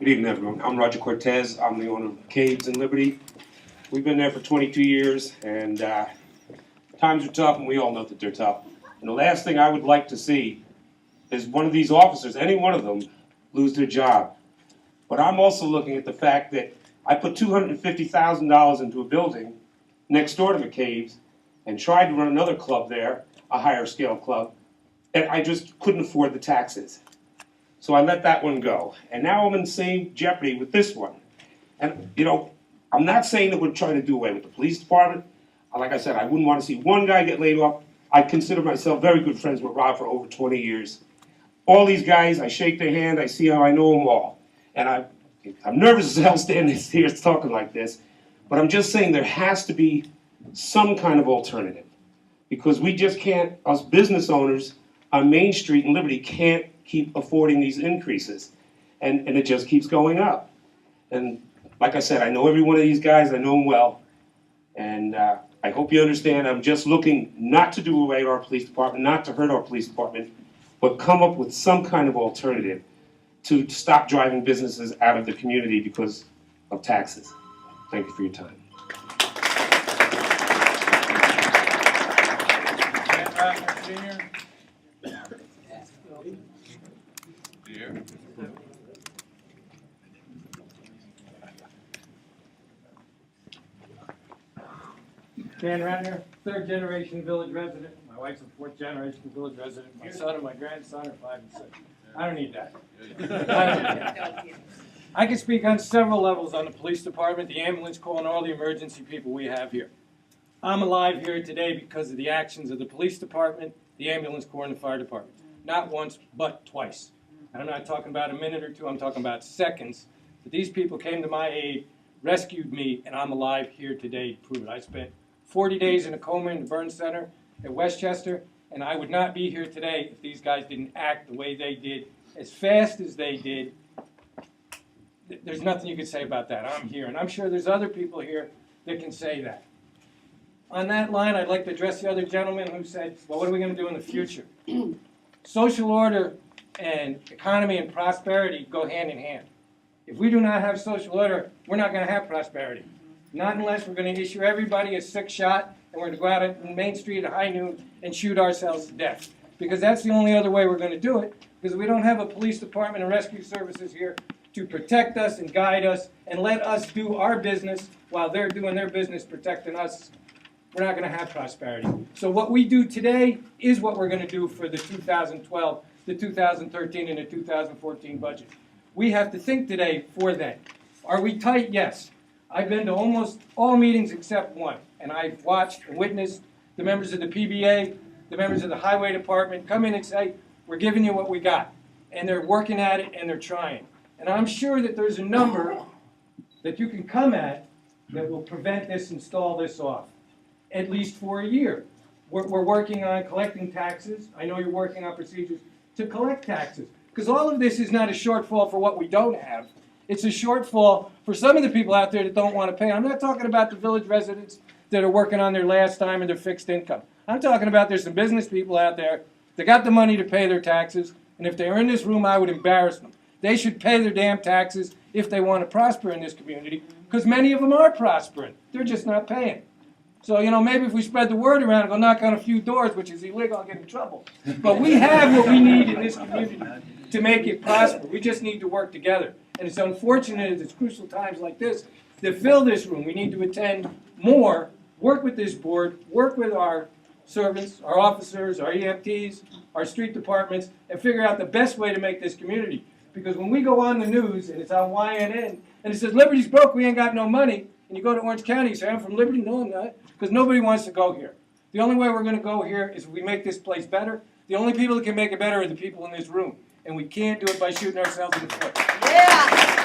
Good evening, everyone. I'm Roger Cortes. I'm the owner of McCabes in Liberty. We've been there for 22 years, and times are tough, and we all know that they're tough. And the last thing I would like to see is one of these officers, any one of them, lose their job. But I'm also looking at the fact that I put $250,000 into a building next door to McCabe's and tried to run another club there, a higher scale club, and I just couldn't afford the taxes. So I let that one go. And now I'm in the same jeopardy with this one. And, you know, I'm not saying that we're trying to do away with the police department. Like I said, I wouldn't want to see one guy get laid off. I consider myself very good friends with Rob for over 20 years. All these guys, I shake their hand, I see how I know them all. And I'm nervous as hell standing here talking like this, but I'm just saying there has to be some kind of alternative. Because we just can't, us business owners on Main Street in Liberty can't keep affording these increases. And it just keeps going up. And like I said, I know every one of these guys, I know them well. And I hope you understand, I'm just looking not to do away with our police department, not to hurt our police department, but come up with some kind of alternative to stop driving businesses out of the community because of taxes. Thank you for your time. Ratner Jr. Here. Dan Ratner, third generation village resident. My wife's a fourth generation village resident. My son and my grandson are 5 and 6. I don't need that. I can speak on several levels on the police department, the ambulance corps, and all the emergency people we have here. I'm alive here today because of the actions of the police department, the ambulance corps, and the fire department. Not once, but twice. And I'm not talking about a minute or two, I'm talking about seconds. That these people came to my aid, rescued me, and I'm alive here today to prove it. I spent 40 days in a coma in the burn center at Westchester, and I would not be here today if these guys didn't act the way they did, as fast as they did. There's nothing you can say about that. I'm here, and I'm sure there's other people here that can say that. On that line, I'd like to address the other gentleman who said, well, what are we going to do in the future? Social order and economy and prosperity go hand in hand. If we do not have social order, we're not going to have prosperity. Not unless we're going to issue everybody a 6-shot and we're going to go out on Main Street at high noon and shoot ourselves to death. Because that's the only other way we're going to do it. Because we don't have a police department and rescue services here to protect us and guide us and let us do our business while they're doing their business protecting us. We're not going to have prosperity. So what we do today is what we're going to do for the 2012, the 2013, and the 2014 budget. We have to think today for that. Are we tight? Yes. I've been to almost all meetings except one, and I've watched and witnessed the members of the PBA, the members of the Highway Department come in and say, we're giving you what we got. And they're working at it and they're trying. And I'm sure that there's a number that you can come at that will prevent this and stall this off, at least for a year. We're working on collecting taxes. I know you're working on procedures to collect taxes. Because all of this is not a shortfall for what we don't have. It's a shortfall for some of the people out there that don't want to pay. I'm not talking about the village residents that are working on their last time and their fixed income. I'm talking about there's some business people out there that got the money to pay their taxes, and if they were in this room, I would embarrass them. They should pay their damn taxes if they want to prosper in this community, because many of them are prospering. They're just not paying. So, you know, maybe if we spread the word around and go knock on a few doors, which is illegal, I'll get in trouble. But we have what we need in this community to make it prosper. We just need to work together. And it's unfortunate at these crucial times like this to fill this room. We need to attend more, work with this board, work with our servants, our officers, our EMTs, our street departments, and figure out the best way to make this community. Because when we go on the news, and it's on YNN, and it says, Liberty's broke, we ain't got no money, and you go to Orange County, you say, I'm from Liberty? No, I'm not. Because nobody wants to go here. The only way we're going to go here is if we make this place better. The only people that can make it better are the people in this room. And we can't do it by shooting ourselves in the foot. Yeah.